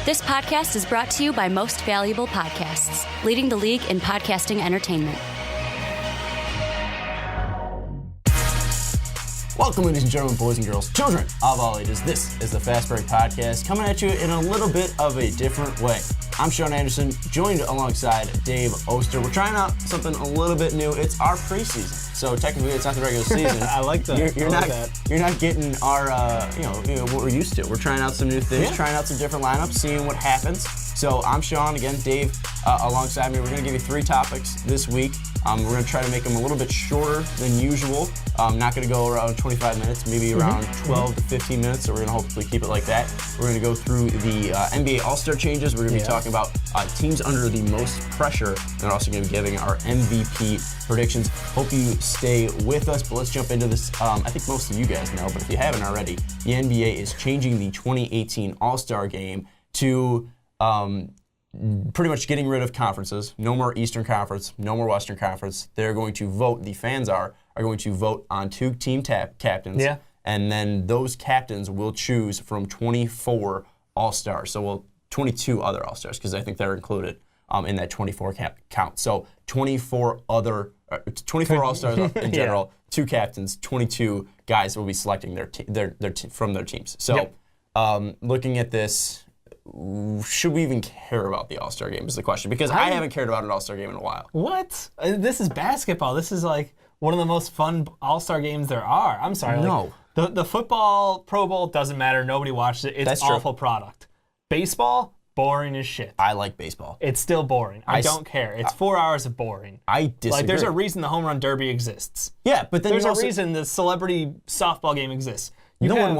This podcast is brought to you by Most Valuable Podcasts, leading the league in podcasting entertainment. Welcome, ladies and gentlemen, boys and girls, children of all ages. This is the Fast Break Podcast, coming at you in a little bit of a different way. I'm Sean Anderson, joined alongside Dave Oster. We're trying out something a little bit new. It's our preseason, so technically it's not the regular season. I like that. You're not getting our, what we're used to. We're trying out some new things, trying out some different lineups, seeing what happens. So I'm Sean, again, Dave alongside me. We're going to give you 3 topics this week. We're going to try to make them a little bit shorter than usual. Not going to go around 25 minutes, maybe around 12 to 15 minutes, so we're going to hopefully keep it like that. We're going to go through the NBA All-Star changes. We're going to be talking about teams under the most pressure, and we're also going to be giving our MVP predictions. Hope you stay with us, but let's jump into this. I think most of you guys know, but if you haven't already, the NBA is changing the 2018 All-Star Game to pretty much getting rid of conferences. No more Eastern Conference, no more Western Conference. They're going to vote, the fans are going to vote on 2 team captains. Yeah. And then those captains will choose from 24 All-Stars. So 22 other All-Stars, because I think they're included in that 24 count. So 24 All-Stars in general, 2 captains, 22 guys will be selecting from their teams. So looking at this, should we even care about the All-Star Game is the question, because I haven't cared about an All-Star Game in a while. What? This is basketball. This is like one of the most fun All-Star games there are. I'm sorry. No. Like, the football Pro Bowl doesn't matter. Nobody watches it. It's an awful product. Baseball, boring as shit. I like baseball. It's still boring. I don't care. It's 4 hours of boring. I disagree. Like, there's a reason the home run derby exists. Yeah, but then there's a reason the celebrity softball game exists. No one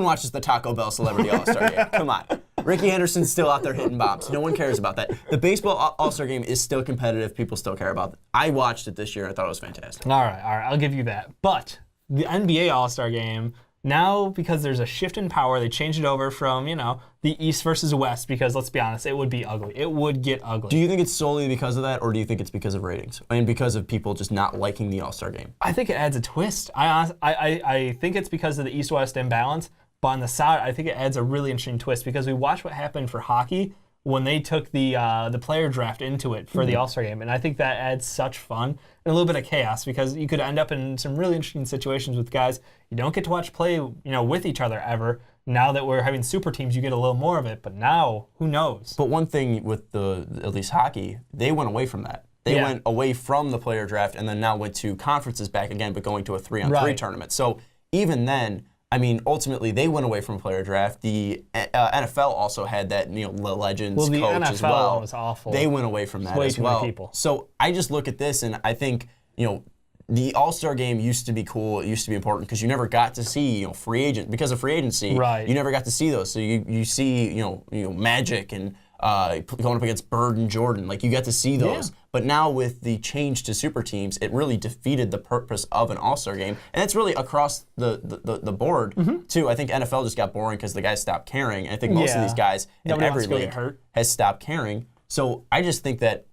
watches the Taco Bell Celebrity All-Star Game. Come on. Ricky Henderson's still out there hitting bombs. No one cares about that. The baseball All-Star Game is still competitive. People still care about it. I watched it this year. I thought it was fantastic. All right. I'll give you that. But the NBA All-Star Game, now because there's a shift in power, they changed it over from, the East versus West, because let's be honest, it would be ugly. It would get ugly. Do you think it's solely because of that, or do you think it's because of ratings and because of people just not liking the All-Star Game? I think it adds a twist. I think it's because of the East-West imbalance, but on the side, I think it adds a really interesting twist, because we watched what happened for hockey when they took the player draft into it for the All-Star Game, and I think that adds such fun and a little bit of chaos, because you could end up in some really interesting situations with guys you don't get to watch play, with each other ever. Now that we're having super teams, you get a little more of it, but now, who knows? But one thing with at least hockey, they went away from that. They went away from the player draft and then now went to conferences back again, but going to a 3-on-3 tournament. So even then, ultimately they went away from a player draft. The NFL also had that, the Legends coach NFL as well. Was awful. They went away from that as well. People. So I just look at this and I think, the All-Star Game used to be cool. It used to be important because you never got to see, free agent because of free agency. Right. You never got to see those. So you see, Magic and going up against Bird and Jordan. Like, you get to see those. Yeah. But now with the change to super teams, it really defeated the purpose of an All-Star Game. And it's really across the board, too. I think NFL just got boring because the guys stopped caring. And I think most of these guys in every league has stopped caring. So I just think that,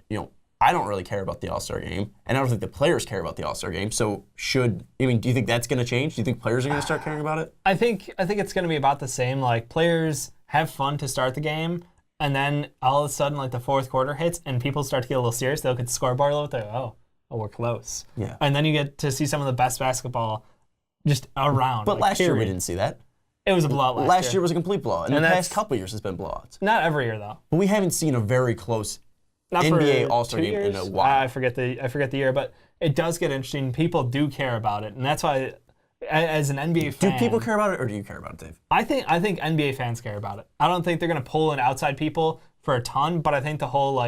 I don't really care about the All-Star Game, and I don't think the players care about the All-Star Game. So do you think that's going to change? Do you think players are going to start caring about it? I think it's going to be about the same. Like, players have fun to start the game, and then all of a sudden, like, the fourth quarter hits, and people start to get a little serious. They look at the scoreboard a little bit. Oh, we're close. Yeah. And then you get to see some of the best basketball just around. But last year we didn't see that. It was a blowout last year. Last year was a complete blowout. And the past couple years has been blowouts. Not every year, though. But we haven't seen a very close NBA All-Star Game in a while. I forget the year, but it does get interesting. People do care about it, and that's why, as an NBA fan, do people care about it, or do you care about it, Dave? I think NBA fans care about it. I don't think they're going to pull in outside people for a ton, but I think the whole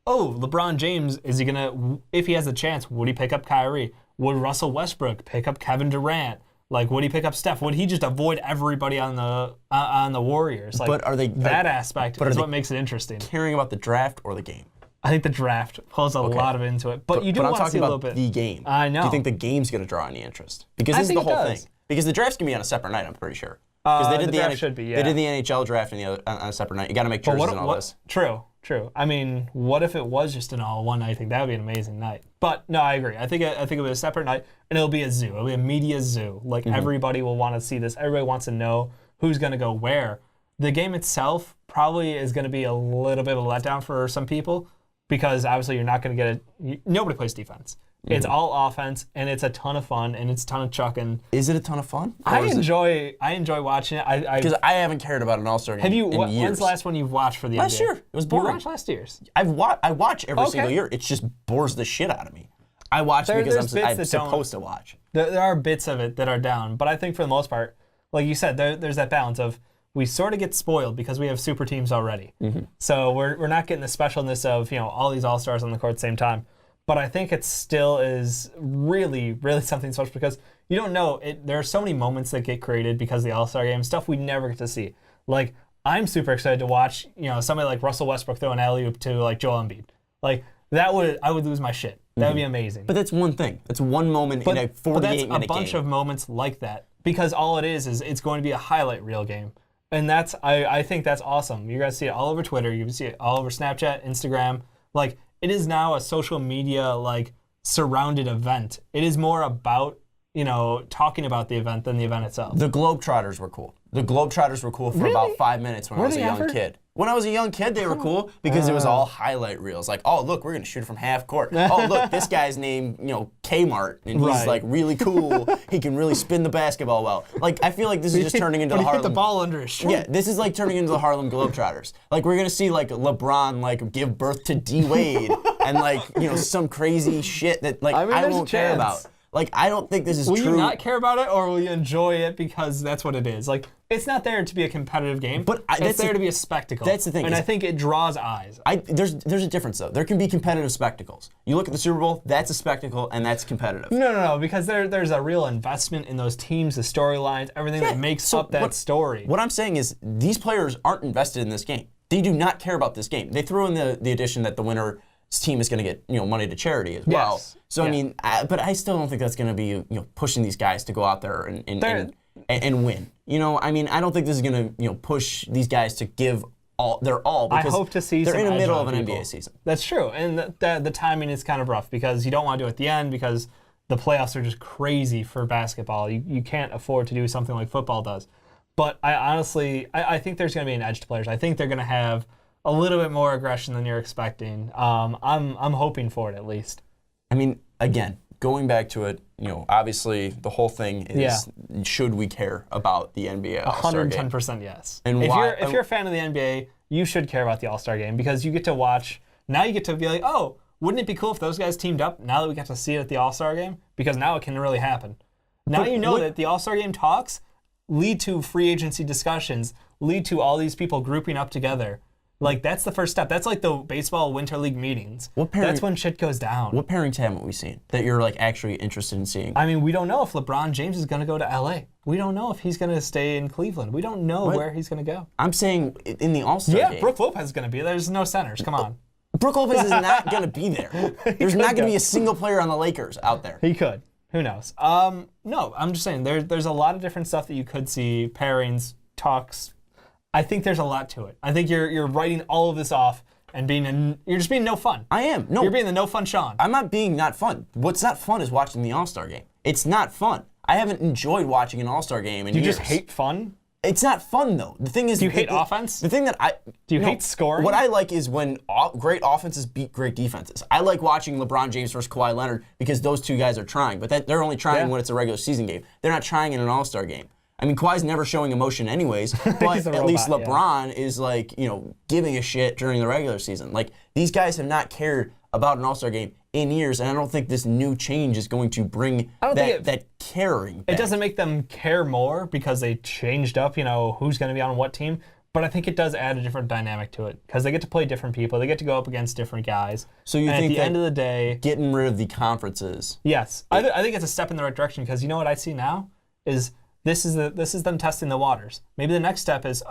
LeBron James, is he gonna, if he has a chance, would he pick up Kyrie? Would Russell Westbrook pick up Kevin Durant? Like, would he pick up Steph? Would he just avoid everybody on the Warriors? Like, but are they that aspect is what makes it interesting. Caring about the draft or the game? I think the draft pulls a lot of into it, but you do want to see a little bit. I'm talking about the game. I know. Do you think the game's going to draw any interest? Because this is the whole thing. Because the draft's going to be on a separate night, I'm pretty sure. Because they did the NHL draft on a separate night. You got to make jerseys and all this. True. I mean, what if it was just an all one night? I think that would be an amazing night. But no, I agree. I think it'll be a separate night, and it'll be a zoo. It'll be a media zoo. Like, everybody will want to see this. Everybody wants to know who's going to go where. The game itself, probably is going to be a little bit of a letdown for some people because obviously you're not going to get nobody plays defense. It's all offense, and it's a ton of fun, and it's a ton of chucking. Is it a ton of fun? I enjoy watching it. Because I haven't cared about an All-Star game in years. When's the last one you've watched for the NBA? Last year. It was boring. You watched last year's? I watch every single year. It just bores the shit out of me. I watch because I'm supposed to watch. There are bits of it that are down, but I think for the most part, like you said, there's that balance of we sort of get spoiled because we have super teams already. So we're not getting the specialness of all these All-Stars on the court at the same time. But I think it still is really, really something special because you don't know. There are so many moments that get created because of the All-Star game, stuff we never get to see. Like, I'm super excited to watch, somebody like Russell Westbrook throw an alley-oop to, like, Joel Embiid. Like, I would lose my shit. That would be amazing. But that's one thing. That's one moment in a 48-minute game. But that's a bunch of moments like that because all it is it's going to be a highlight reel game. And I think that's awesome. You're going to see it all over Twitter. You can see it all over Snapchat, Instagram. Like, it is now a social media surrounded event. It is more about talking about the event than the event itself. The Globetrotters were cool. The Globetrotters were cool for about 5 minutes when I was a young kid. When I was a young kid, they were cool because it was all highlight reels. Like, oh, look, we're going to shoot it from half court. Oh, look, this guy's named, Kmart, and he's, really cool. He can really spin the basketball well. Like, I feel like this is just turning into the Harlem... hit the ball under his shirt. Yeah, this is, turning into the Harlem Globetrotters. Like, we're going to see, LeBron, give birth to D-Wade and, some crazy shit that, I won't care about. I don't think this is true. Will you not care about it, or will you enjoy it because that's what it is? It's not there to be a competitive game, but it's there to be a spectacle. That's the thing. And I think it draws eyes. There's a difference, though. There can be competitive spectacles. You look at the Super Bowl, that's a spectacle, and that's competitive. No, because there's a real investment in those teams, the storylines, everything that makes up that story. What I'm saying is these players aren't invested in this game. They do not care about this game. They threw in the addition that the winner team is going to get money to charity as well. So I mean, but I still don't think that's going to be pushing these guys to go out there and win. I mean, I don't think this is going to push these guys to give their all because I hope to see they're in the middle of an people. NBA season. That's true, and the timing is kind of rough because you don't want to do it at the end because the playoffs are just crazy for basketball. You can't afford to do something like football does. But I honestly think there's going to be an edge to players. I think they're going to have a little bit more aggression than you're expecting. I'm hoping for it at least. I mean, again, going back to it, obviously the whole thing is should we care about the NBA All-Star game? 110% yes. And if you're a fan of the NBA, you should care about the All-Star game because you get to watch. Now you get to be like, oh, wouldn't it be cool if those guys teamed up? Now that we get to see it at the All-Star game, because now it can really happen. Now that the All-Star game talks lead to free agency discussions, lead to all these people grouping up together. That's the first step. That's like the baseball winter league meetings. That's when shit goes down. What pairings haven't we seen that you're actually interested in seeing? I mean, we don't know if LeBron James is going to go to LA. We don't know if he's going to stay in Cleveland. We don't know where he's going to go. I'm saying in the All-Star game. Yeah, Brook Lopez is going to be there. There's no centers. Come on. Brook Lopez is not going to be there. There's not going to be a single player on the Lakers out there. He could. Who knows? No, I'm just saying there's a lot of different stuff that you could see, pairings, talks. I think there's a lot to it. I think you're writing all of this off and you're just being no fun. I am. No. You're being the no fun Sean. I'm not being not fun. What's not fun is watching the All-Star game. It's not fun. I haven't enjoyed watching an All-Star game in years. Do you just hate fun? It's not fun though. The thing is, do you hate offense? The thing that do you hate scoring? What I like is when great offenses beat great defenses. I like watching LeBron James versus Kawhi Leonard because those two guys are trying, but they're only trying when it's a regular season game. They're not trying in an All-Star game. I mean, Kawhi's never showing emotion anyways, but at least LeBron is giving a shit during the regular season. These guys have not cared about an All-Star game in years, and I don't think this new change is going to bring that caring back. It doesn't make them care more because they changed up, who's going to be on what team, but I think it does add a different dynamic to it because they get to play different people. They get to go up against different guys. So you think at the end of the day, getting rid of the conferences? Yes. I think it's a step in the right direction because you know what I see now is this is them testing the waters. Maybe the next step is,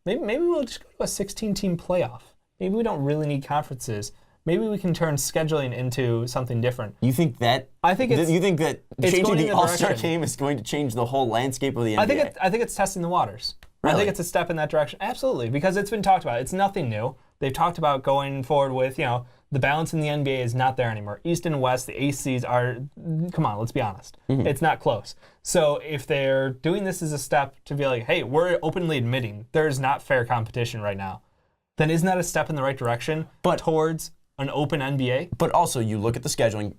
maybe we'll just go to a 16-team playoff. Maybe we don't really need conferences. Maybe we can turn scheduling into something different. You think that? You think that changing the All-Star game is going to change the whole landscape of the NBA? I think it's testing the waters. Really? I think it's a step in that direction. Absolutely, because it's been talked about. It's nothing new, they've talked about going forward with, the balance in the NBA is not there anymore. East and West, the ACs are, come on, let's be honest. It's not close. So if they're doing this as a step to be like, hey, we're openly admitting there's not fair competition right now, then isn't that a step in the right direction towards an open NBA? But also, you look at the scheduling,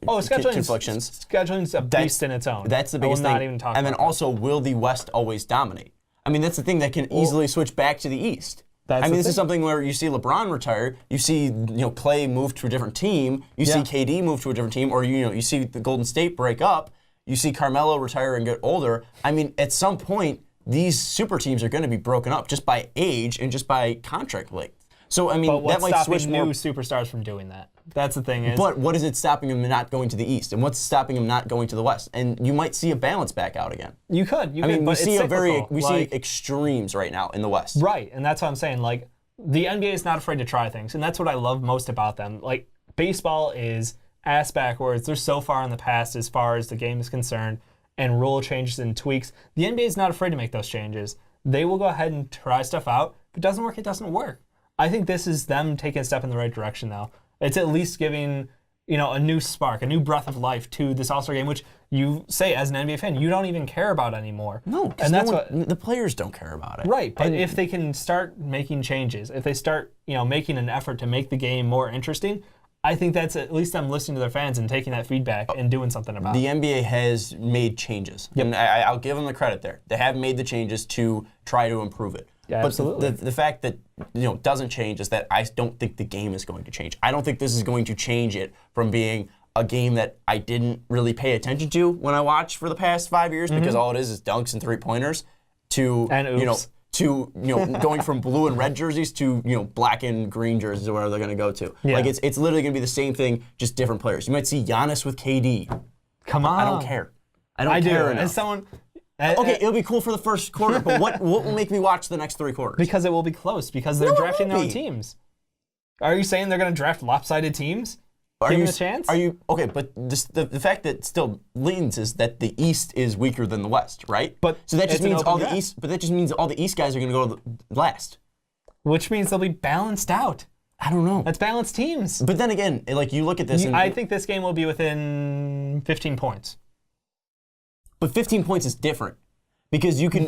conflictions. Scheduling's a beast in its own. That's the biggest thing. Not even talk and then about also, will the West always dominate? I mean, that's the thing that can easily switch back to the East. This is something where you see LeBron retire, you see Clay move to a different team, you see KD move to a different team, or you see the Golden State break up, you see Carmelo retire and get older. I mean, at some point, these super teams are going to be broken up just by age and just by contract length. So I mean, that might switch more. New superstars from doing that? That's the thing. But what is it stopping them not going to the East, and what's stopping them not going to the West? And you might see a balance back out again. You could. I mean, we see extremes right now in the West. Right, and that's what I'm saying. Like, the NBA is not afraid to try things, and that's what I love most about them. Like, baseball is ass backwards. They're so far in the past as far as the game is concerned, and rule changes and tweaks. The NBA is not afraid to make those changes. They will go ahead and try stuff out. If it doesn't work, it doesn't work. I think this is them taking a step in the right direction, though. It's at least giving, a new spark, a new breath of life to this All-Star game, which you say, as an NBA fan, you don't even care about anymore. No, because the players don't care about it. Right, but if they can start making changes, if they start, making an effort to make the game more interesting, I think that's at least them listening to their fans and taking that feedback and doing something about it. The NBA has made changes. Yep. And I'll give them the credit there. They have made the changes to try to improve it. Yeah, but absolutely. The fact that doesn't change is that I don't think the game is going to change. I don't think this is going to change it from being a game that I didn't really pay attention to when I watched for the past 5 years because all it is dunks and three-pointers to going from blue and red jerseys to black and green jerseys or where they're going to go to. Yeah. Like it's literally going to be the same thing, just different players. You might see Giannis with KD. Come on. I don't care. I care enough. As someone. Okay, it'll be cool for the first quarter, but what will make me watch the next 3 quarters? Because it will be close, because they're drafting their own teams. Are you saying they're going to draft lopsided teams? Give them a chance? Okay, but the fact that it still leans is that the East is weaker than the West, right? So that just means all the East. But that just means all the East guys are going to go to the last. Which means they'll be balanced out. I don't know. That's balanced teams. But then again, you look at this. I think this game will be within 15 points. But 15 points is different. Because you can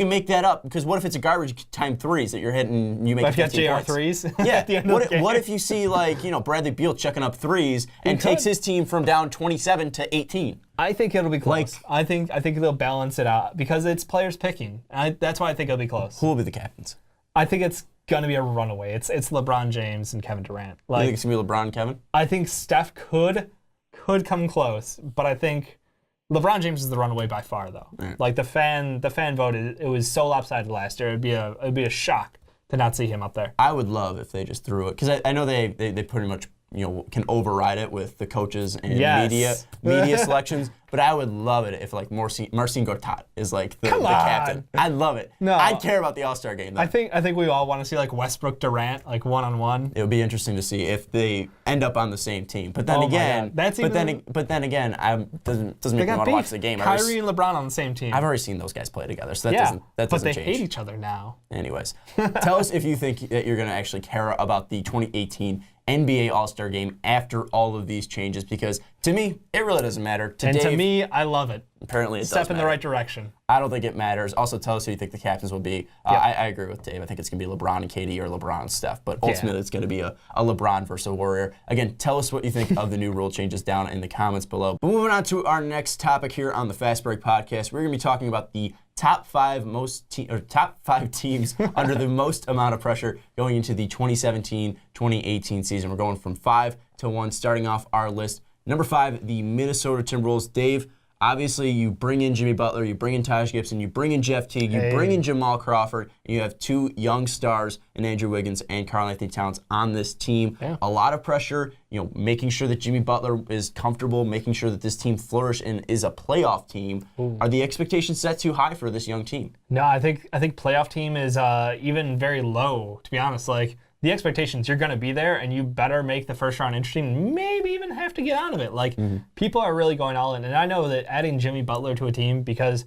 make that up. Because what if it's a garbage time threes that you're hitting and you make 15 points? JR threes? Yeah. At the end of the game? What if you see Bradley Beal chucking up threes and takes his team from down 27 to 18? I think it'll be close. I think they'll balance it out because it's players picking. That's why I think it'll be close. Who will be the captains? I think it's gonna be a runaway. It's LeBron James and Kevin Durant. You think it's gonna be LeBron and Kevin? I think Steph could come close, but I think LeBron James is the runaway by far, though. Right. Like the fan vote, it was so lopsided last year. It'd be a shock to not see him up there. I would love if they just threw it because I know they pretty much can override it with the coaches and media selections. But I would love it if Marcin Gortat is the captain. I'd love it. No, I'd care about the All-Star game. Though. I think we all want to see Westbrook Durant one-on-one. It would be interesting to see if they end up on the same team. But then again, doesn't make me want to watch the game. Kyrie and LeBron on the same team. I've already seen those guys play together, so that doesn't change. But they hate each other now. Anyways, tell us if you think that you're going to actually care about the 2018 NBA All-Star Game after all of these changes, because to me, it really doesn't matter. To me, I love it. Apparently, it does Step in the right direction. I don't think it matters. Also, tell us who you think the captains will be. I agree with Dave. I think it's going to be LeBron and KD or LeBron and Steph, but ultimately it's going to be a LeBron versus a Warrior. Again, tell us what you think of the new rule changes down in the comments below. But moving on to our next topic here on the Fast Break Podcast, we're going to be talking about the top five teams under the most amount of pressure going into the 2017-2018 season. We're going from 5 to 1, starting off our list. Number 5, the Minnesota Timberwolves. Dave, obviously you bring in Jimmy Butler, you bring in Taj Gibson, you bring in Jeff Teague, you bring in Jamal Crawford, and you have 2 young stars in Andrew Wiggins and Karl-Anthony Towns on this team. Yeah. A lot of pressure, making sure that Jimmy Butler is comfortable, making sure that this team flourishes and is a playoff team. Ooh. Are the expectations set too high for this young team? No, I think playoff team is even very low, to be honest. The expectations, you're going to be there, and you better make the first round interesting, maybe even have to get out of it. People are really going all in. And I know that adding Jimmy Butler to a team, because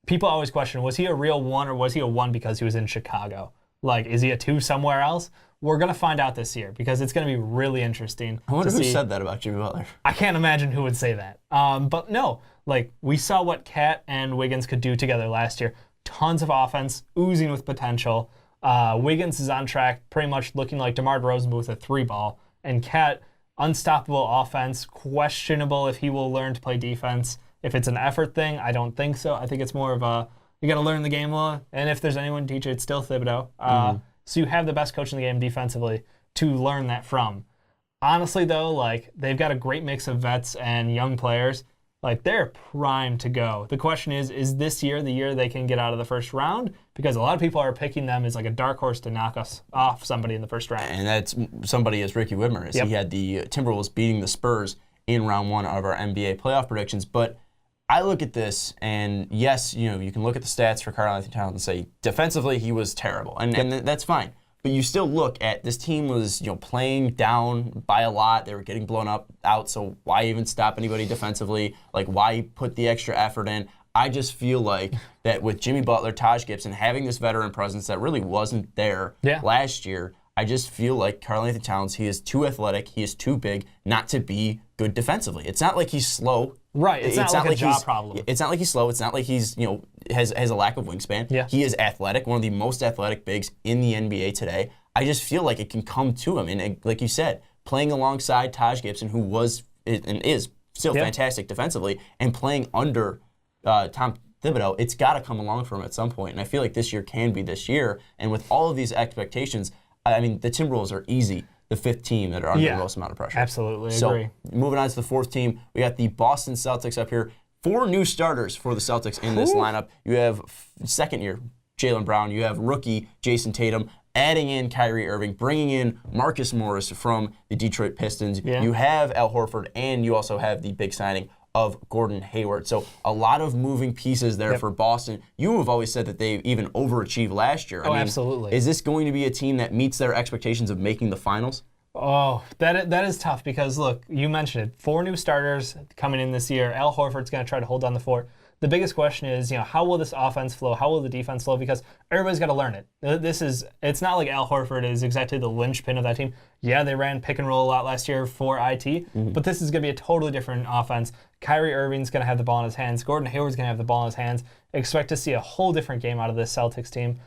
people always question, was he a real one or was he a one because he was in Chicago? Like, is he a 2 somewhere else? We're going to find out this year because it's going to be really interesting. I wonder who said that about Jimmy Butler. I can't imagine who would say that. But no, like, we saw what Cat and Wiggins could do together last year. Tons of offense, oozing with potential. Wiggins is on track, pretty much looking like DeMar DeRozan with a 3-ball. And Cat, unstoppable offense, questionable if he will learn to play defense. If it's an effort thing, I don't think so. I think it's more of a, you got to learn the game law. And if there's anyone to teach it, it's still Thibodeau. So you have the best coach in the game defensively to learn that from. Honestly, though, like, they've got a great mix of vets and young players. Like, they're primed to go. The question is this year the year they can get out of the first round? Because a lot of people are picking them as like a dark horse to knock us off somebody in the first round. And that's somebody as Ricky Widmer is. Yep. He had the Timberwolves beating the Spurs in round 1 of our NBA playoff predictions. But I look at this, and yes, you know, you can look at the stats for Karl-Anthony Towns and say defensively he was terrible, and that's fine. But you still look at this team was, you know, playing down by a lot. They were getting blown out. So why even stop anybody defensively? Like, why put the extra effort in? I just feel like that with Jimmy Butler, Taj Gibson, having this veteran presence that really wasn't there last year, I just feel like Karl-Anthony Towns, he is too athletic, he is too big not to be good defensively. It's not like he's slow. Right, it's not like a jaw problem. It's not like he's slow. It's not like he's, you know, has a lack of wingspan. Yeah. He is athletic, one of the most athletic bigs in the NBA today. I just feel like it can come to him. And like you said, playing alongside Taj Gibson, who was and is still fantastic defensively, and playing under Tom Thibodeau, it's got to come along for him at some point. And I feel like this year can be this year. And with all of these expectations, I mean, the Timberwolves are easy the 5th team that are under the most amount of pressure. Absolutely, agree. So moving on to the 4th team, we got the Boston Celtics up here. 4 new starters for the Celtics in this lineup. You have second-year Jaylen Brown. You have rookie Jason Tatum. Adding in Kyrie Irving, bringing in Marcus Morris from the Detroit Pistons. Yeah. You have Al Horford, and you also have the big signing of Gordon Hayward. So a lot of moving pieces there for Boston. You have always said that they even overachieved last year. I mean, absolutely. Is this going to be a team that meets their expectations of making the finals? Oh, that is tough because, look, you mentioned it. 4 new starters coming in this year. Al Horford's going to try to hold down the fort. The biggest question is, you know, how will this offense flow? How will the defense flow? Because everybody's got to learn it. It's not like Al Horford is exactly the linchpin of that team. Yeah, they ran pick and roll a lot last year for IT, but this is going to be a totally different offense. Kyrie Irving's going to have the ball in his hands. Gordon Hayward's going to have the ball in his hands. Expect to see a whole different game out of this Celtics team.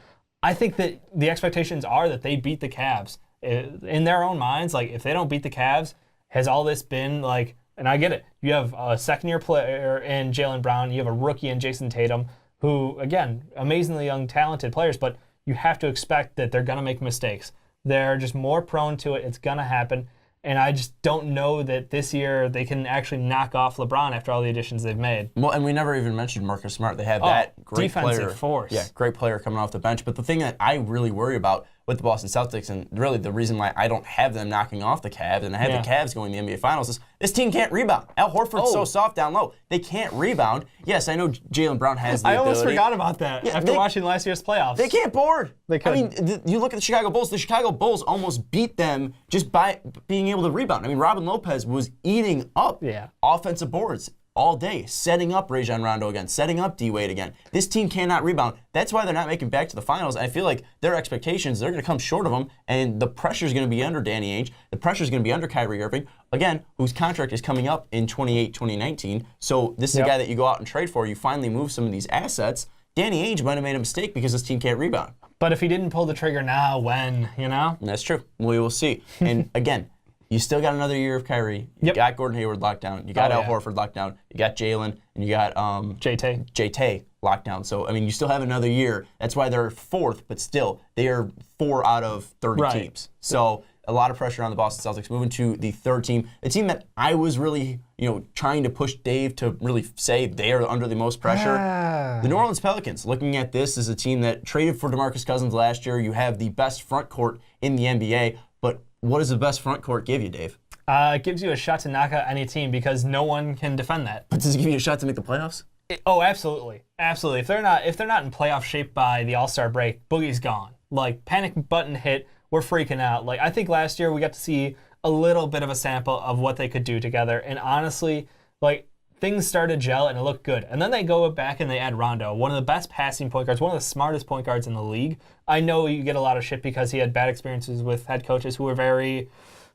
I think that the expectations are that they beat the Cavs. In their own minds, like, if they don't beat the Cavs, has all this been like, and I get it, you have a second-year player in Jaylen Brown, you have a rookie in Jason Tatum, who, again, amazingly young, talented players, but you have to expect that they're going to make mistakes. They're just more prone to it. It's going to happen. And I just don't know that this year they can actually knock off LeBron after all the additions they've made. Well, and we never even mentioned Marcus Smart. They have that great defensive player. Force. Yeah, great player coming off the bench. But the thing that I really worry about with the Boston Celtics, and really the reason why I don't have them knocking off the Cavs, and I have the Cavs going to the NBA Finals, is this team can't rebound. Al Horford's so soft down low. They can't rebound. Yes, I know Jaylen Brown has the ability. I almost forgot about that after watching last year's playoffs. They can't board. They couldn't. I mean, you look at the Chicago Bulls. The Chicago Bulls almost beat them just by being able to rebound. I mean, Robin Lopez was eating up offensive boards all day, setting up Rajon Rondo again, setting up D-Wade again. This team cannot rebound. That's why they're not making back to the finals. I feel like their expectations, they're going to come short of them, and the pressure is going to be under Danny Ainge. The pressure is going to be under Kyrie Irving, again, whose contract is coming up in 2019. So this is a guy that you go out and trade for. You finally move some of these assets. Danny Ainge might have made a mistake because this team can't rebound. But if he didn't pull the trigger now, when, you know? That's true. We will see. And again, you still got another year of Kyrie. You got Gordon Hayward locked down. You got Al Horford locked down. You got Jaylen, and you got J-Tay locked down. So, I mean, you still have another year. That's why they're 4th, but still, they are 4 out of 30 teams. So, a lot of pressure on the Boston Celtics. Moving to the 3rd team, a team that I was really, trying to push Dave to really say they are under the most pressure. The New Orleans Pelicans. Looking at this as a team that traded for DeMarcus Cousins last year. You have the best front court in the NBA, but what does the best front court give you, Dave? It gives you a shot to knock out any team because no one can defend that. But does it give you a shot to make the playoffs? Absolutely. Absolutely. If they're not in playoff shape by the All-Star break, Boogie's gone. Like, panic button hit, we're freaking out. Like, I think last year we got to see a little bit of a sample of what they could do together. And honestly, like, things started to gel and it looked good. And then they go back and they add Rondo, one of the best passing point guards, one of the smartest point guards in the league. I know you get a lot of shit because he had bad experiences with head coaches who were very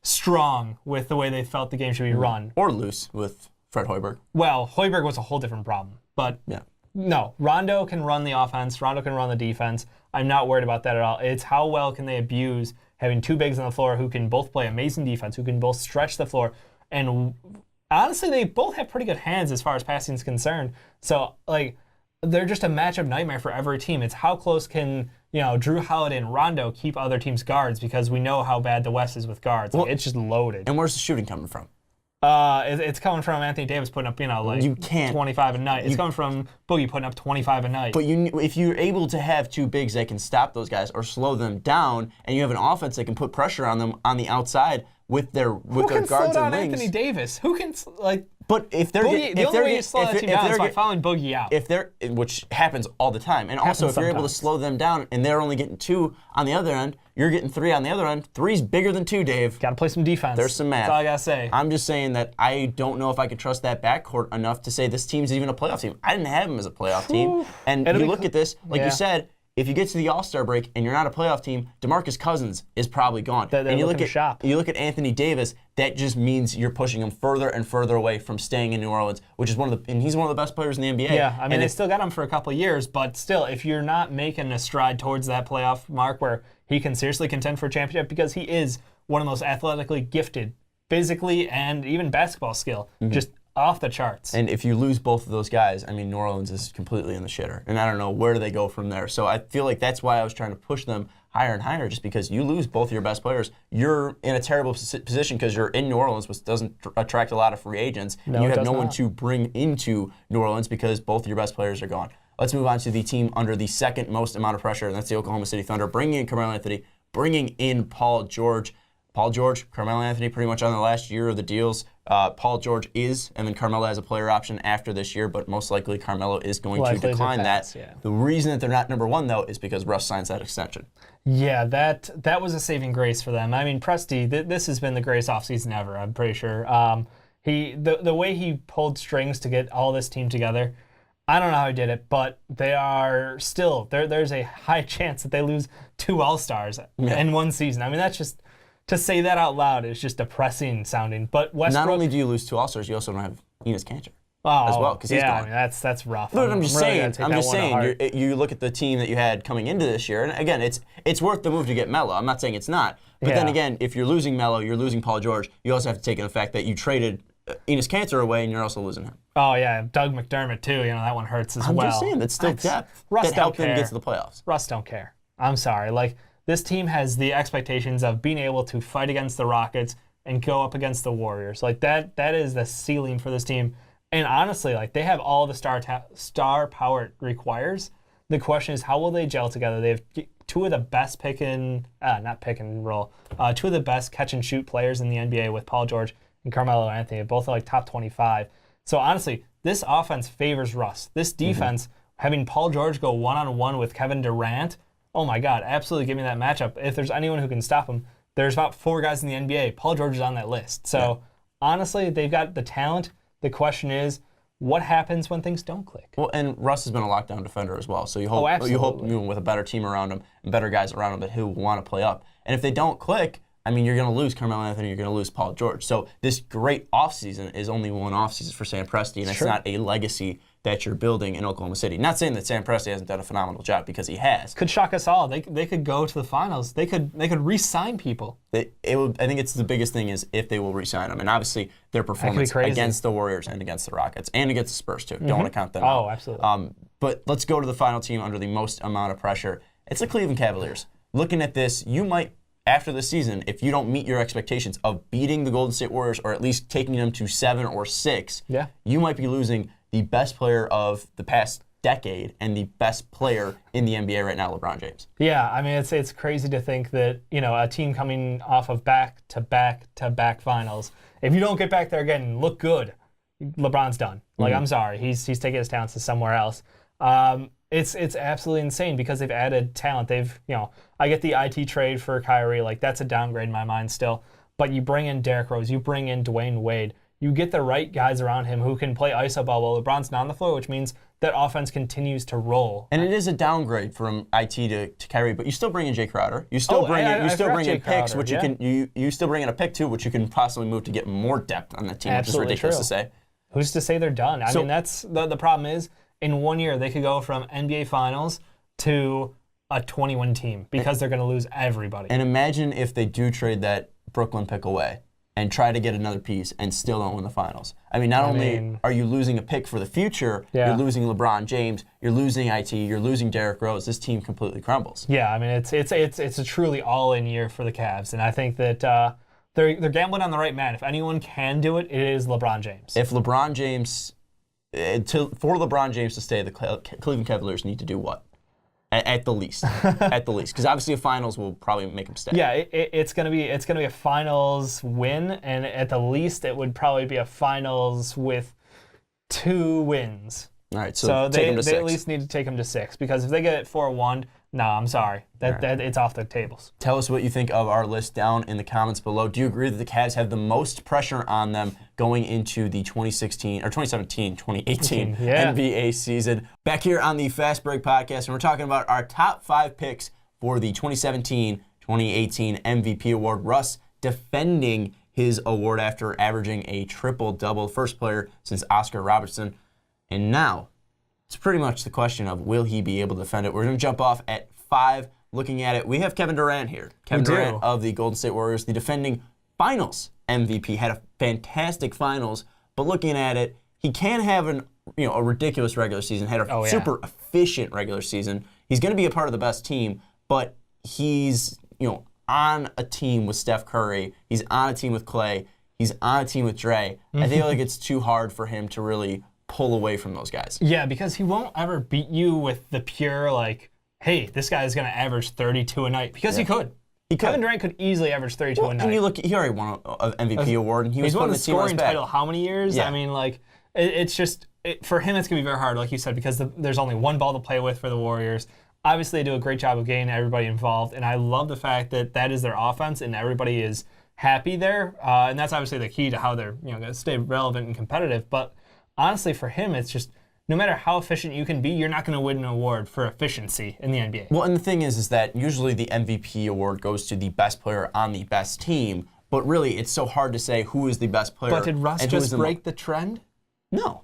strong with the way they felt the game should be run. Or loose with Fred Hoiberg. Well, Hoiberg was a whole different problem. But no, Rondo can run the offense. Rondo can run the defense. I'm not worried about that at all. It's how well can they abuse having two bigs on the floor who can both play amazing defense, who can both stretch the floor. And honestly, they both have pretty good hands as far as passing is concerned. So, like, they're just a matchup nightmare for every team. It's how close can, Drew Holiday and Rondo keep other teams' guards, because we know how bad the West is with guards. Well, it's just loaded. And where's the shooting coming from? It's coming from Anthony Davis putting up, you can't, 25 a night. It's coming from Boogie putting up 25 a night. But if you're able to have two bigs that can stop those guys or slow them down, and you have an offense that can put pressure on them on the outside with their guards and wings. Who can slow down Anthony Davis? Who can But if they're Boogie, the only way you slow that team down is by fouling Boogie out. Which happens all the time, and also if you're able to slow them down and they're only getting 2 on the other end, you're getting 3 on the other end. 3's bigger than 2, Dave. Got to play some defense. There's some math. That's all I gotta say. I'm just saying that I don't know if I can trust that backcourt enough to say this team's even a playoff team. I didn't have them as a playoff team, and you look at this, like you said. If you get to the All-Star break and you're not a playoff team, DeMarcus Cousins is probably gone. And you look at Anthony Davis, that just means you're pushing him further and further away from staying in New Orleans, which is and he's one of the best players in the NBA. Yeah, I mean, they still got him for a couple of years, but still, if you're not making a stride towards that playoff mark where he can seriously contend for a championship, because he is one of the most athletically gifted, physically and even basketball skill, just off the charts. And if you lose both of those guys, I mean, New Orleans is completely in the shitter. And I don't know, where do they go from there? So I feel like that's why I was trying to push them higher and higher, just because you lose both of your best players. You're in a terrible position because you're in New Orleans, which doesn't attract a lot of free agents. No, you have no one to bring into New Orleans because both of your best players are gone. Let's move on to the team under the second most amount of pressure, and that's the Oklahoma City Thunder, bringing in Carmelo Anthony, bringing in Paul George. Paul George, Carmelo Anthony pretty much on the last year of the deals. Paul George is, and then Carmelo has a player option after this year, but most likely Carmelo is going to decline that. Yeah. The reason that they're not number one, though, is because Russ signs that extension. Yeah, that was a saving grace for them. I mean, Presti, this has been the greatest offseason ever, I'm pretty sure. The way he pulled strings to get all this team together, I don't know how he did it, but they are still, there's a high chance that they lose 2 All-Stars in one season. I mean, that's just... To say that out loud is just depressing sounding. But Westbrook, not only do you lose 2 All-Stars, you also don't have Enes Kanter as well, because he's gone. I mean, that's rough. But I'm just saying, you look at the team that you had coming into this year, and again, it's worth the move to get Melo. I'm not saying it's not. But then again, if you're losing Melo, you're losing Paul George, you also have to take in the fact that you traded Enes Kanter away, and you're also losing him. Oh, yeah, Doug McDermott, too. That one hurts as well. I'm just saying, that's still depth that helped them get to the playoffs. Russ don't care. I'm sorry. This team has the expectations of being able to fight against the Rockets and go up against the Warriors. That is the ceiling for this team. And honestly, they have all the star power it requires. The question is, how will they gel together? They have 2 of the best two of the best catch and shoot players in the NBA with Paul George and Carmelo Anthony. Both are top 25. So honestly, this offense favors Russ. This defense, having Paul George go one-on-one with Kevin Durant, oh my God, absolutely give me that matchup. If there's anyone who can stop him, there's about 4 guys in the NBA. Paul George is on that list. So honestly, they've got the talent. The question is, what happens when things don't click? Well, and Russ has been a lockdown defender as well. So you hope with a better team around him and better guys around him that he'll want to play up. And if they don't click, I mean, you're going to lose Carmelo Anthony, you're going to lose Paul George. So this great offseason is only one offseason for Sam Presti, and it's not a legacy that you're building in Oklahoma City. Not saying that Sam Presti hasn't done a phenomenal job, because he has. Could shock us all. They could go to the finals. They could re-sign people. I think it's the biggest thing is if they will re-sign them. And obviously their performance against the Warriors and against the Rockets and against the Spurs too. Don't want to count them out. Oh, absolutely. But let's go to the final team under the most amount of pressure. It's the Cleveland Cavaliers. Looking at this, you might, after the season, if you don't meet your expectations of beating the Golden State Warriors or at least taking them to 7 or 6, you might be losing the best player of the past decade and the best player in the NBA right now, LeBron James. Yeah, I mean, it's crazy to think that, a team coming off of back-to-back-to-back finals, if you don't get back there again and look good, LeBron's done. I'm sorry, he's taking his talents to somewhere else. It's absolutely insane because they've added talent. I get the IT trade for Kyrie, that's a downgrade in my mind still. But you bring in Derrick Rose, you bring in Dwayne Wade, you get the right guys around him who can play iso ball while LeBron's not on the floor, which means that offense continues to roll. And it is a downgrade from IT to Kyrie, but you still bring in Jay Crowder. You still bring in picks, which you still bring in a pick too, which you can possibly move to get more depth on the team, Absolutely which is ridiculous true. to say. Who's to say they're done? I mean, that's the problem is in 1 year they could go from NBA Finals to a 20-win team because they're going to lose everybody. And imagine if they do trade that Brooklyn pick away and try to get another piece and still don't win the finals. I mean, not only are you losing a pick for the future, you're losing LeBron James, you're losing IT, you're losing Derrick Rose. This team completely crumbles. Yeah, I mean, it's a truly all-in year for the Cavs, and I think that they're gambling on the right man. If anyone can do it, it is LeBron James. If LeBron James, for LeBron James to stay, the Cleveland Cavaliers need to do what? At the least, because obviously a finals will probably make him stay. Yeah, it's gonna be a finals win, and at the least it would probably be a finals with 2 wins. All right, so they at least need to take him to 6, because if they get it 4-1, no, I'm sorry, that it's off the tables. Tell us what you think of our list down in the comments below. Do you agree that the Cavs have the most pressure on them going into the 2017-2018 NBA season? Back here on the Fast Break Podcast, and we're talking about our top 5 picks for the 2017-2018 MVP award. Russ defending his award after averaging a triple-double, first player since Oscar Robertson. And now, it's pretty much the question of will he be able to defend it. We're going to jump off at 5. Looking at it, we have Kevin Durant here. Kevin Durant of the Golden State Warriors, the defending finals MVP, had a fantastic finals. But looking at it, he can have a ridiculous regular season, had a super efficient regular season. He's going to be a part of the best team, but he's on a team with Steph Curry. He's on a team with Clay. He's on a team with Dre. I feel like it's too hard for him to really pull away from those guys. Yeah, because he won't ever beat you with the pure, hey, this guy is going to average 32 a night. Because he could. Kevin Durant could easily average 32 a night. And you look, he already won an MVP award, and he's won the team on his scoring back. title how many years? Yeah. I mean, it's just, for him, it's going to be very hard, like you said, because there's only one ball to play with for the Warriors. Obviously, they do a great job of getting everybody involved, and I love the fact that that is their offense, and everybody is happy there. And that's obviously the key to how they're going to stay relevant and competitive. But honestly, for him, it's just, no matter how efficient you can be, you're not going to win an award for efficiency in the NBA. Well, and the thing is that usually the MVP award goes to the best player on the best team, but really it's so hard to say who is the best player. But did Russ just break the trend? No.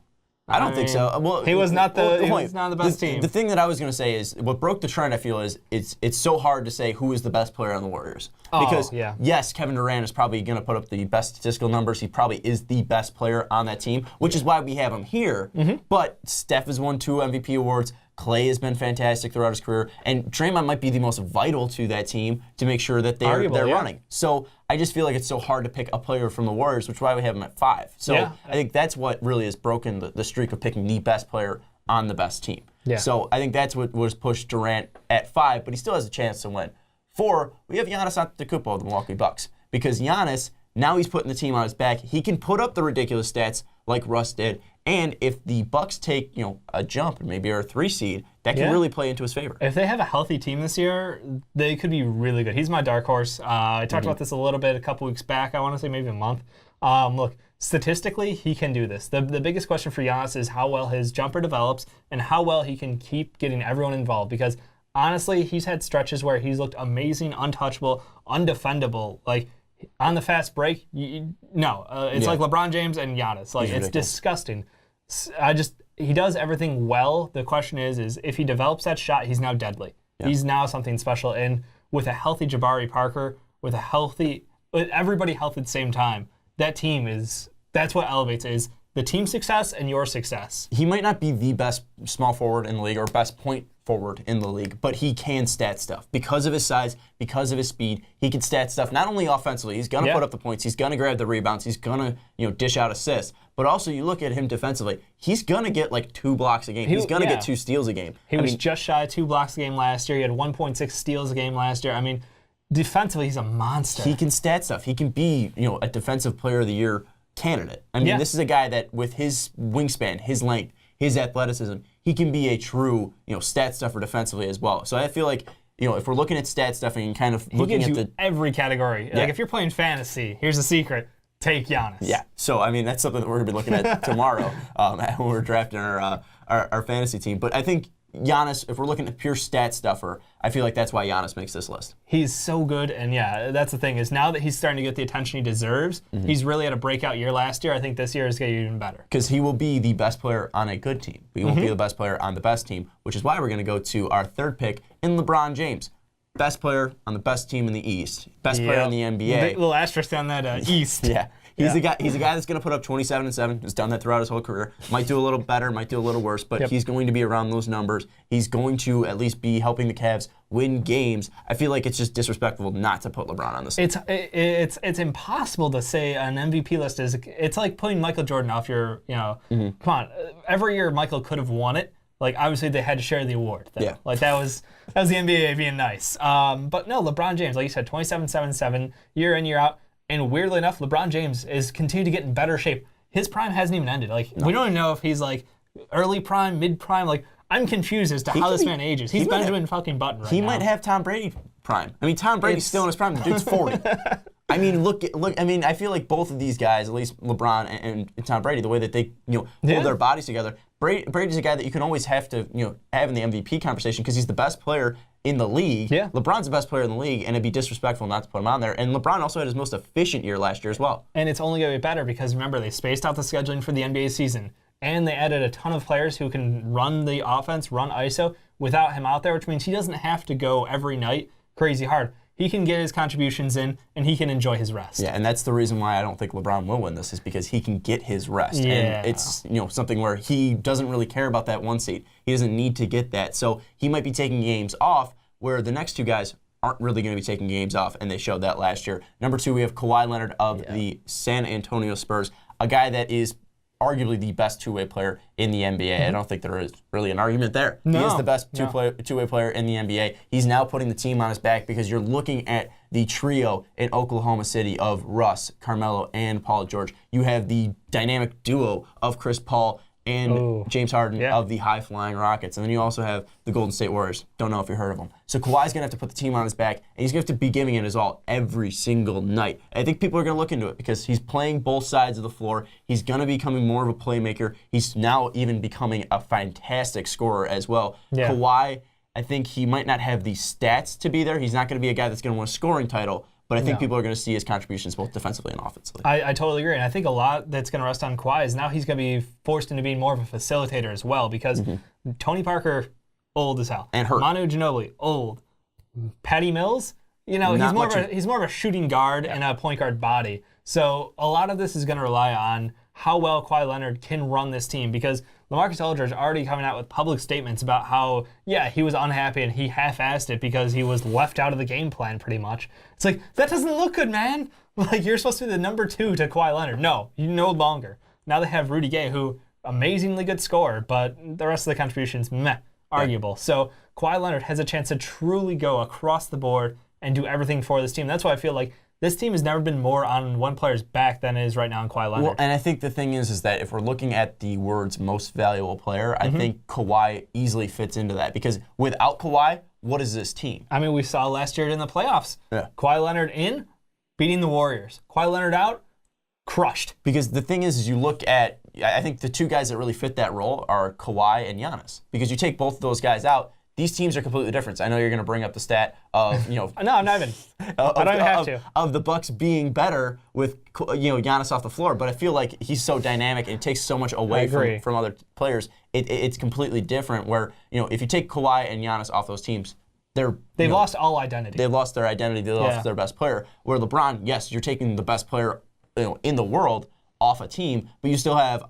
I don't think so. Well, he was not the best team. The thing that I was going to say is what broke the trend, I feel, is it's so hard to say who is the best player on the Warriors. Because, yes, Kevin Durant is probably going to put up the best statistical numbers. He probably is the best player on that team, which is why we have him here. But Steph has won 2 MVP awards. Clay has been fantastic throughout his career. And Draymond might be the most vital to that team to make sure that they're running. So I just feel like it's so hard to pick a player from the Warriors, which is why we have him at 5. So I think that's what really has broken the streak of picking the best player on the best team. So I think that's what was pushed Durant at 5, but he still has a chance to win. 4, we have Giannis Antetokounmpo of the Milwaukee Bucks. Because Giannis, now he's putting the team on his back. He can put up the ridiculous stats like Russ did. And if the Bucks take, a jump and maybe are a 3 seed, that can really play into his favor. If they have a healthy team this year, they could be really good. He's my dark horse. I talked about this a little bit a couple weeks back. I want to say maybe a month. Look, statistically, he can do this. The biggest question for Giannis is how well his jumper develops and how well he can keep getting everyone involved. Because honestly, he's had stretches where he's looked amazing, untouchable, undefendable. On the fast break, it's like LeBron James and Giannis. It's disgusting. He does everything well. The question is if he develops that shot, he's now deadly. Yeah. He's now something special. And with a healthy Jabari Parker, with everybody healthy at the same time, that team that's what elevates it, is the team success and your success. He might not be the best small forward in the league or best point forward in the league, but he can stat stuff. Because of his size, because of his speed, he can stat stuff not only offensively, he's going to put up the points, he's going to grab the rebounds, he's going to dish out assists, but also you look at him defensively, he's going to get 2 blocks a game. He's going to get 2 steals a game. He was just shy of 2 blocks a game last year. He had 1.6 steals a game last year. I mean, defensively, he's a monster. He can stat stuff. He can be, a defensive player of the year candidate. I mean, this is a guy that with his wingspan, his length, his athleticism, he can be a true, stat stuffer defensively as well. So I feel like, if we're looking at stat stuffing and kind of looking at every category. If you're playing fantasy, here's the secret. take Giannis. Yeah. So, I mean, that's something that we're going to be looking at tomorrow when we're drafting our fantasy team. But I think Giannis, if we're looking at pure stat stuffer, I feel like that's why Giannis makes this list. He's so good, and yeah, that's the thing, is now that he's starting to get the attention he deserves, he's really had a breakout year last year. I think this year is going to get even better. Because he will be the best player on a good team. He won't be the best player on the best team, which is why we're going to go to our third pick in LeBron James. Best player on the best team in the East. Best player in the NBA. Little asterisk on that East. Yeah. He's a guy that's going to put up 27 and 7. He's done that throughout his whole career. Might do a little better, might do a little worse, but he's going to be around those numbers. He's going to at least be helping the Cavs win games. I feel like it's just disrespectful not to put LeBron on this. It's impossible to say an MVP list is. It's like putting Michael Jordan off your. Come on. Every year Michael could have won it. Like, obviously they had to share the award. Though. Yeah. Like that was the NBA being nice. But no, LeBron James, like you said, 27-7-7 year in year out. And weirdly enough, LeBron James is continuing to get in better shape. His prime hasn't even ended. Like we don't even know if he's like early prime, mid prime. Like I'm confused as to how this man ages. He's Benjamin fucking Button right now. He might have Tom Brady prime. I mean, Tom Brady's still in his prime. The dude's 40. I mean, look. I mean, I feel like both of these guys, at least LeBron and Tom Brady, the way that they hold their bodies together. Brady's a guy that you can always have to have in the MVP conversation because he's the best player in the league. Yeah. LeBron's the best player in the league, and it'd be disrespectful not to put him on there. And LeBron also had his most efficient year last year as well. And it's only going to be better because, remember, they spaced out the scheduling for the NBA season, and they added a ton of players who can run the offense, run ISO, without him out there, which means he doesn't have to go every night crazy hard. He can get his contributions in, and he can enjoy his rest. Yeah, and that's the reason why I don't think LeBron will win this is because he can get his rest. Yeah. And it's something where he doesn't really care about that one seed. He doesn't need to get that. So he might be taking games off where the next two guys aren't really going to be taking games off, and they showed that last year. Number 2, we have Kawhi Leonard of the San Antonio Spurs, a guy that is arguably the best two-way player in the NBA. I don't think there is really an argument there. No, he is the best two-way player in the NBA. He's now putting the team on his back because you're looking at the trio in Oklahoma City of Russ, Carmelo, and Paul George. You have the dynamic duo of Chris Paul and James Harden of the high-flying Rockets. And then you also have the Golden State Warriors. Don't know if you heard of them. So Kawhi's going to have to put the team on his back, and he's going to have to be giving it his all every single night. I think people are going to look into it because he's playing both sides of the floor. He's going to be becoming more of a playmaker. He's now even becoming a fantastic scorer as well. Yeah. Kawhi, I think he might not have the stats to be there. He's not going to be a guy that's going to win a scoring title. But I think people are going to see his contributions both defensively and offensively. I totally agree. And I think a lot that's going to rest on Kawhi is now he's going to be forced into being more of a facilitator as well because Tony Parker, old as hell. And hurt. Manu Ginobili, old. Patty Mills, he's more of a shooting guard and a point guard body. So a lot of this is going to rely on how well Kawhi Leonard can run this team because LaMarcus Aldridge is already coming out with public statements about how, he was unhappy and he half-assed it because he was left out of the game plan pretty much. It's like, that doesn't look good, man. Like, you're supposed to be the number 2 to Kawhi Leonard. No, you no longer. Now they have Rudy Gay, who, amazingly good scorer, but the rest of the contributions, arguable. Yeah. So Kawhi Leonard has a chance to truly go across the board and do everything for this team. That's why I feel like this team has never been more on one player's back than it is right now on Kawhi Leonard. Well, and I think the thing is that if we're looking at the words most valuable player, I think Kawhi easily fits into that. Because without Kawhi, what is this team? I mean, we saw last year in the playoffs. Yeah. Kawhi Leonard in, beating the Warriors. Kawhi Leonard out, crushed. Because the thing is you look at, I think the two guys that really fit that role are Kawhi and Giannis. Because you take both of those guys out, these teams are completely different. I know you're going to bring up the stat of, No, I'm not even. I don't even have to. Of the Bucks being better with, Giannis off the floor, but I feel like he's so dynamic and it takes so much away from other players. It's completely different where, if you take Kawhi and Giannis off those teams, they've lost all identity. They've lost their identity. They lost their best player. Where LeBron, yes, you're taking the best player, in the world off a team, but you still have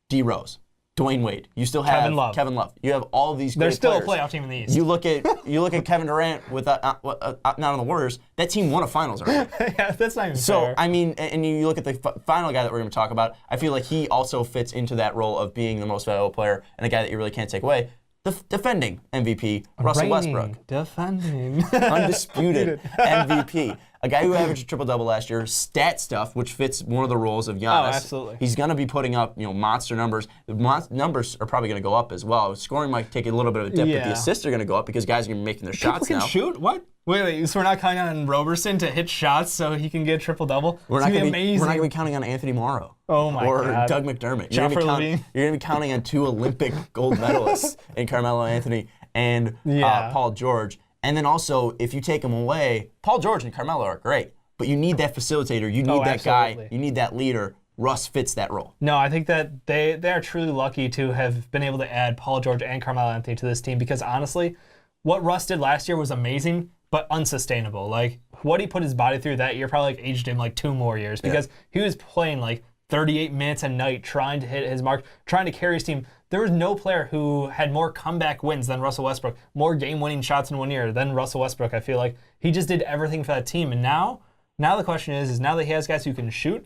D Rose, Dwayne Wade. You still have Kevin Love. You have all of these great players. They're still a playoff team in the East. You look at Kevin Durant with not on the Warriors. That team won a finals already. Yeah, that's not even fair. So I mean, and you look at the final guy that we're going to talk about. I feel like he also fits into that role of being the most valuable player and a guy that you really can't take away. The defending MVP, Russell Westbrook. Defending. Undisputed MVP. a guy who averaged a triple-double last year, stat stuff, which fits one of the roles of Giannis. Oh, absolutely. He's going to be putting up, monster numbers. The numbers are probably going to go up as well. Scoring might take a little bit of a dip, but the assists are going to go up because guys are going to be making their shots now. People can shoot? What? Wait, so we're not counting on Roberson to hit shots so he can get a triple-double? We're not going to be counting on Anthony Morrow. Oh, my or God. Or Doug McDermott. You're going to be counting on 2 Olympic gold medalists in Carmelo Anthony and Paul George. And then also, if you take them away, Paul George and Carmelo are great, but you need that facilitator. You need that guy. You need that leader. Russ fits that role. No, I think that they are truly lucky to have been able to add Paul George and Carmelo Anthony to this team because, honestly, what Russ did last year was amazing, but unsustainable. Like, what he put his body through that year probably aged him 2 more years because he was playing 38 minutes a night trying to hit his mark, trying to carry his team. There was no player who had more comeback wins than Russell Westbrook, more game-winning shots in 1 year than Russell Westbrook. I feel like he just did everything for that team. And now the question is now that he has guys who can shoot,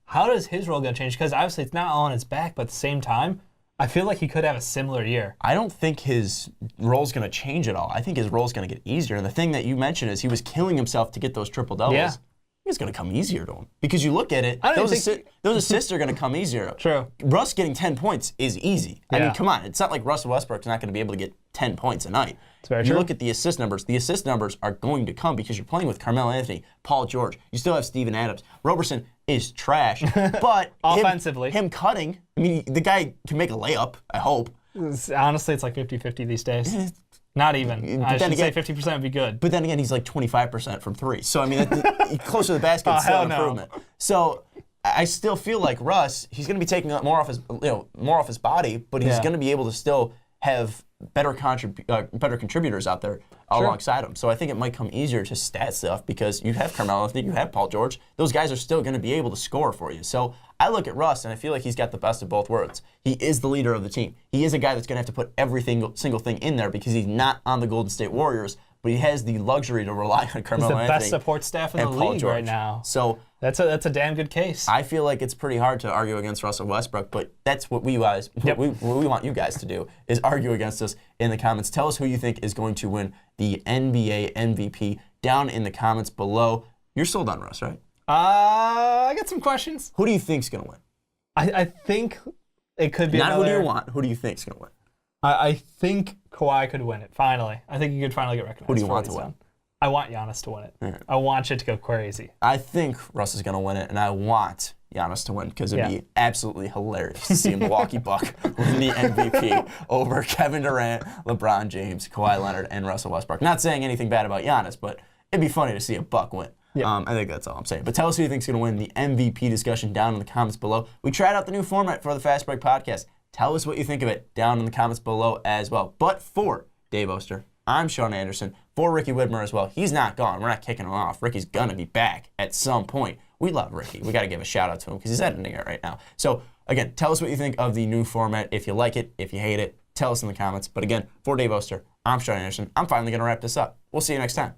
how does his role going to change? Because obviously it's not all on his back, but at the same time, I feel like he could have a similar year. I don't think his role's going to change at all. I think his role's going to get easier. And the thing that you mentioned is he was killing himself to get those triple-doubles. Yeah. It's going to come easier to him. Because you look at it, those assists are going to come easier. True. Russ getting 10 points is easy. I mean, come on. It's not like Russell Westbrook's not going to be able to get 10 points a night. It's very true. You look at the assist numbers. The assist numbers are going to come because you're playing with Carmelo Anthony, Paul George. You still have Steven Adams. Roberson is trash. But offensively. Him cutting, I mean, the guy can make a layup, I hope. Honestly, it's 50-50 these days. Not even. I should say 50% would be good. But then again, he's 25% from 3. So, I mean, closer to the basket is still an improvement. So, I still feel like Russ, he's going to be taking more off his body, but he's going to be able to still have better contributors out there alongside him. So I think it might come easier to stat stuff because you have Carmelo Anthony, you have Paul George. Those guys are still going to be able to score for you. So I look at Russ and I feel like he's got the best of both worlds. He is the leader of the team. He is a guy that's going to have to put every single thing in there because he's not on the Golden State Warriors, but he has the luxury to rely on Carmelo Anthony. He's the best support staff in the league right now. So that's a damn good case. I feel like it's pretty hard to argue against Russell Westbrook, but that's what we want you guys to do is argue against us in the comments. Tell us who you think is going to win the NBA MVP down in the comments below. You're sold on Russ, right? I got some questions. Who do you think's going to win? I think it could be not who do you want. Who do you think's going to win? I think Kawhi could win it, finally. I think he could finally get recognized. Who do you want to win? I want Giannis to win it. Right. I want shit to go crazy. I think Russ is going to win it, and I want Giannis to win because it'd be absolutely hilarious to see a Milwaukee Buck win the MVP over Kevin Durant, LeBron James, Kawhi Leonard, and Russell Westbrook. Not saying anything bad about Giannis, but it'd be funny to see a Buck win. Yeah. I think that's all I'm saying. But tell us who you think's going to win the MVP discussion down in the comments below. We tried out the new format for the Fast Break podcast. Tell us what you think of it down in the comments below as well. But for Dave Oster, I'm Sean Anderson. For Ricky Widmer as well, he's not gone. We're not kicking him off. Ricky's going to be back at some point. We love Ricky. We got to give a shout out to him because he's editing it right now. So, again, tell us what you think of the new format. If you like it, if you hate it, tell us in the comments. But again, for Dave Oster, I'm Sean Anderson. I'm finally going to wrap this up. We'll see you next time.